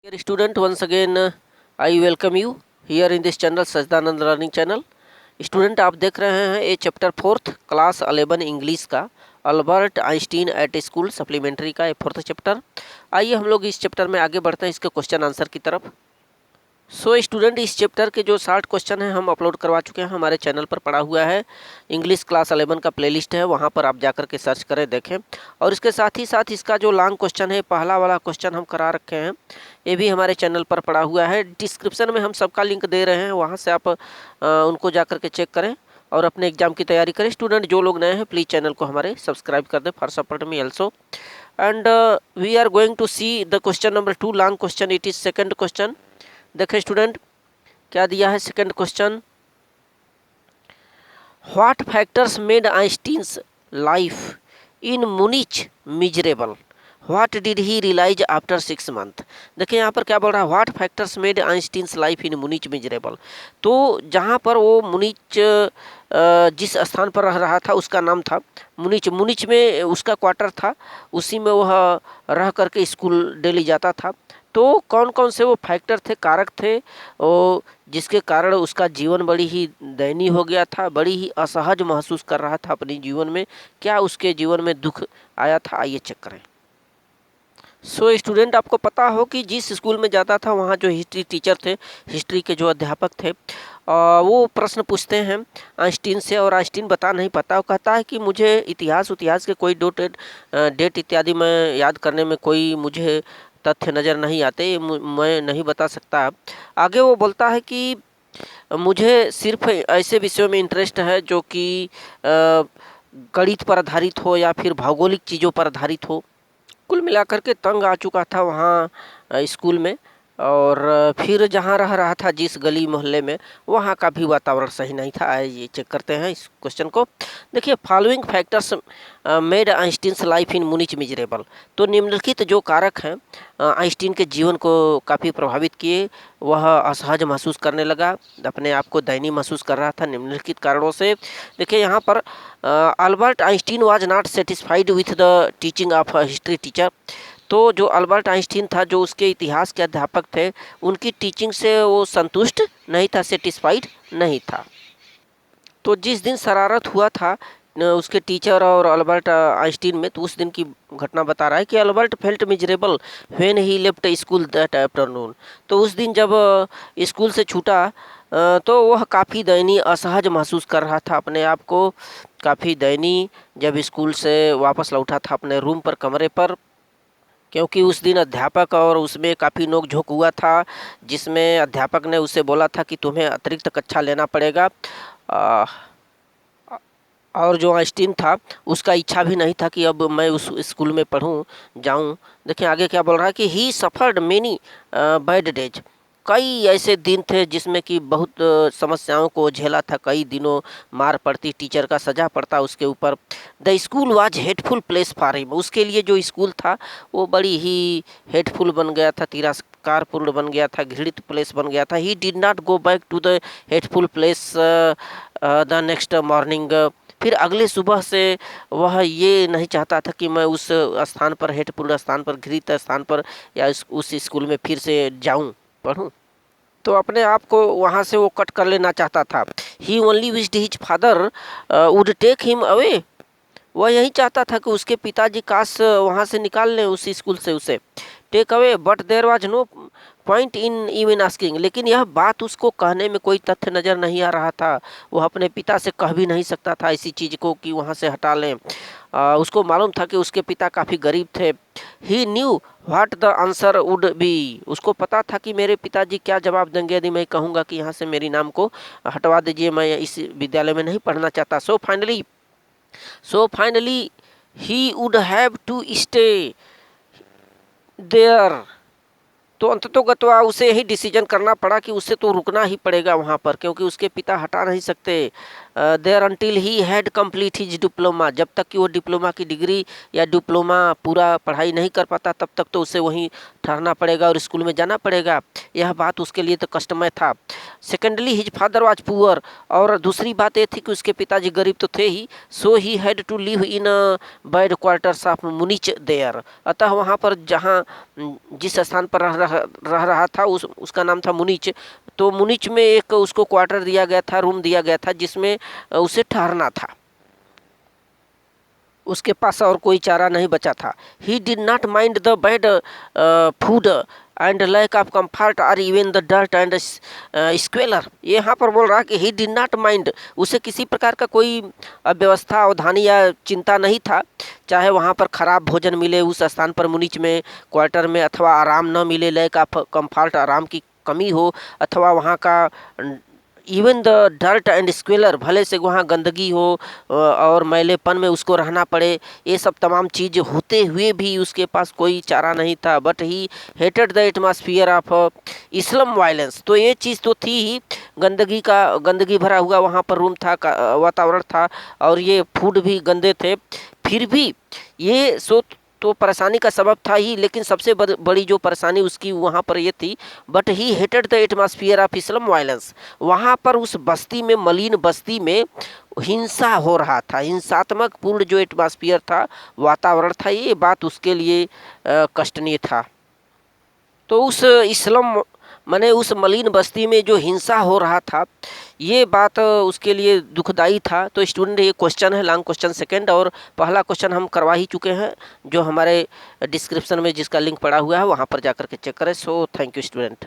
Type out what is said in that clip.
Dear student, once again I welcome you here in this channel Sajdanand learning channel. Student, आप देख रहे हैं ये चैप्टर 4th क्लास 11 इंग्लिश का Albert Einstein at school supplementary का ये 4th चैप्टर। आइए हम लोग इस चैप्टर में आगे बढ़ते हैं इसके क्वेश्चन आंसर की तरफ। स्टूडेंट, इस चैप्टर के जो 60 क्वेश्चन हैं हम अपलोड करवा चुके हैं, हमारे चैनल पर पड़ा हुआ है। इंग्लिश क्लास 11 का प्लेलिस्ट है, वहाँ पर आप जाकर के सर्च करें, देखें। और इसके साथ ही साथ इसका जो लॉन्ग क्वेश्चन है, पहला वाला क्वेश्चन हम करा रखे हैं, ये भी हमारे चैनल पर पड़ा हुआ है। डिस्क्रिप्शन में हम सबका लिंक दे रहे हैं, वहाँ से आप उनको जाकर के चेक करें और अपने एग्जाम की तैयारी करें। स्टूडेंट, जो लोग नए हैं प्लीज़ चैनल को हमारे सब्सक्राइब कर दें for support me also. And we are going to see the question number 2 long question. It is second question. देखें स्टूडेंट, क्या दिया है second question. What factors made Einstein's life in Munich miserable, what did he realise after 6 month. देखिए यहाँ पर क्या बोल रहा है, what factors made Einstein's life in Munich miserable. तो जहाँ पर वो मुनिच जिस स्थान पर रह रहा था उसका नाम था मुनिच। मुनिच में उसका क्वार्टर था, उसी में वह रह करके स्कूल डेली जाता था। तो कौन कौन से वो फैक्टर थे, कारक थे, और जिसके कारण उसका जीवन बड़ी ही दयनीय हो गया था, बड़ी ही असहज महसूस कर रहा था अपने जीवन में। क्या उसके जीवन में दुख आया था, आइए चेक करें। स्टूडेंट, आपको पता हो कि जिस स्कूल में जाता था वहाँ जो हिस्ट्री टीचर थे, हिस्ट्री के जो अध्यापक थे, वो प्रश्न पूछते हैं आइंस्टीन से, और आइंस्टीन बता नहीं पाता। वो कहता है कि मुझे इतिहास के कोई डेट इत्यादि में याद करने में कोई मुझे तथ्य नज़र नहीं आते, मैं नहीं बता सकता। आगे वो बोलता है कि मुझे सिर्फ ऐसे विषयों में इंटरेस्ट है जो कि गणित पर आधारित हो या फिर भौगोलिक चीज़ों पर आधारित हो। कुल मिलाकर के तंग आ चुका था वहाँ स्कूल में, और फिर जहाँ रह रहा था जिस गली मोहल्ले में, वहाँ का भी वातावरण सही नहीं था। ये चेक करते हैं इस क्वेश्चन को। देखिए, following factors made Einstein's life in Munich miserable. तो निम्नलिखित जो कारक हैं आइंस्टीन के जीवन को काफ़ी प्रभावित किए। वह असहज महसूस करने लगा, अपने आप को दयनीय महसूस कर रहा था निम्नलिखित कारणों से। देखिए यहाँ पर Albert Einstein was not satisfied with the teaching of history teacher. तो जो अल्बर्ट आइंस्टीन था, जो उसके इतिहास के अध्यापक थे, उनकी टीचिंग से वो संतुष्ट नहीं था, सेटिस्फाइड नहीं था। तो जिस दिन शरारत हुआ था उसके टीचर और अल्बर्ट आइंस्टीन में, तो उस दिन की घटना बता रहा है कि Albert felt miserable when he left school that afternoon. तो उस दिन जब स्कूल से छूटा तो वह काफ़ी दयनीय, असहज महसूस कर रहा था अपने आप को, काफ़ी दयनीय, जब स्कूल से वापस लौटा था अपने रूम पर, कमरे पर। क्योंकि उस दिन अध्यापक और उसमें काफ़ी नोक-झोंक हुआ था, जिसमें अध्यापक ने उसे बोला था कि तुम्हें अतिरिक्त कक्षा लेना पड़ेगा। और जो आइंस्टीन था उसका इच्छा भी नहीं था कि अब मैं उस स्कूल में पढ़ूं, जाऊं। देखिए आगे क्या बोल रहा है कि ही सफ़र्ड मेनी बैड डेज। कई ऐसे दिन थे जिसमें कि बहुत समस्याओं को झेला था, कई दिनों मार पड़ती, टीचर का सजा पड़ता उसके ऊपर। The school was hateful place for him. उसके लिए जो स्कूल था वो बड़ी ही हेटफुल बन गया था, तिरस्कारपूर्ण बन गया था, घृणित प्लेस बन गया था। He did not go back to the hateful place the next morning. फिर अगले सुबह से वह ये नहीं चाहता था कि मैं उस स्थान पर, हेटफुल स्थान पर, घृणित स्थान पर, या उस स्कूल में फिर से जाऊं, पढ़ूं। तो अपने आप को वहाँ से वो कट कर लेना चाहता था। He only wished his father would take him away. वह यही चाहता था कि उसके पिताजी काश वहाँ से निकाल लें उस स्कूल से उसे, take away. But there was no point in even asking. लेकिन यह बात उसको कहने में कोई तथ्य नज़र नहीं आ रहा था। वह अपने पिता से कह भी नहीं सकता था इसी चीज़ को कि वहाँ से हटा लें। उसको मालूम था कि उसके पिता काफ़ी गरीब थे। He knew what the answer would be. उसको पता था कि मेरे पिताजी क्या जवाब देंगे यदि मैं कहूँगा कि यहाँ से मेरी नाम को हटवा दीजिए, मैं इस विद्यालय में नहीं पढ़ना चाहता। So finally he would have to stay there. तो अंततोगत्वा उसे यही डिसीजन करना पड़ा कि उसे तो रुकना ही पड़ेगा वहाँ पर, क्योंकि उसके पिता हटा नहीं सकते। There until he had complete his diploma. जब तक कि वो डिप्लोमा की डिग्री या डिप्लोमा पूरा पढ़ाई नहीं कर पाता, तब तक तो उसे वहीं ठहरना पड़ेगा और स्कूल में जाना पड़ेगा। यह बात उसके लिए तो कष्टमय था। Secondly his father was poor, और दूसरी बात ये थी कि उसके पिताजी गरीब तो थे ही, so he had to live in bad quarters of Munich there. अतः वहाँ पर जहाँ जिस स्थान पर रह रहा था उसका नाम था मुनिच। तो मुनिच में एक उसको क्वार्टर दिया गया था, रूम दिया गया था, जिसमें उसे ठहरना था। उसके पास और कोई चारा नहीं बचा था। He did not mind the bad food and lack of comfort और even the dirt and squalor. ये यहाँ पर बोल रहा है कि ही डिड नॉट माइंड, उसे किसी प्रकार का कोई अव्यवस्था, अवधानी या चिंता नहीं था, चाहे वहाँ पर खराब भोजन मिले उस स्थान पर मुनिच में क्वार्टर में, अथवा आराम न मिले, लैक ऑफ कंफर्ट, आराम की कमी हो, अथवा वहाँ का इवन द डर्ट एंड स्क्वेलर, भले से वहाँ गंदगी हो और मैलेपन में उसको रहना पड़े, ये सब तमाम चीज़ होते हुए भी उसके पास कोई चारा नहीं था। But he hated the atmosphere of Islam violence. तो ये चीज़ तो थी ही, गंदगी भरा हुआ वहाँ पर रूम था, वातावरण था, और ये फूड भी गंदे थे। फिर भी ये तो परेशानी का सबब था ही, लेकिन सबसे बड़ी जो परेशानी उसकी वहाँ पर ये थी, but he hated the atmosphere of Islam violence. वहाँ पर उस बस्ती में, मलिन बस्ती में हिंसा हो रहा था, हिंसात्मक पूर्ण जो एटमॉस्फियर था, वातावरण था, ये बात उसके लिए कष्टनीय था। तो उस इस्लाम माने उस मलिन बस्ती में जो हिंसा हो रहा था, ये बात उसके लिए दुखदाई था। तो स्टूडेंट, ये क्वेश्चन है लॉन्ग क्वेश्चन सेकंड, और पहला क्वेश्चन हम करवा ही चुके हैं, जो हमारे डिस्क्रिप्शन में जिसका लिंक पड़ा हुआ है वहाँ पर जाकर के चेक करें। So thank you student.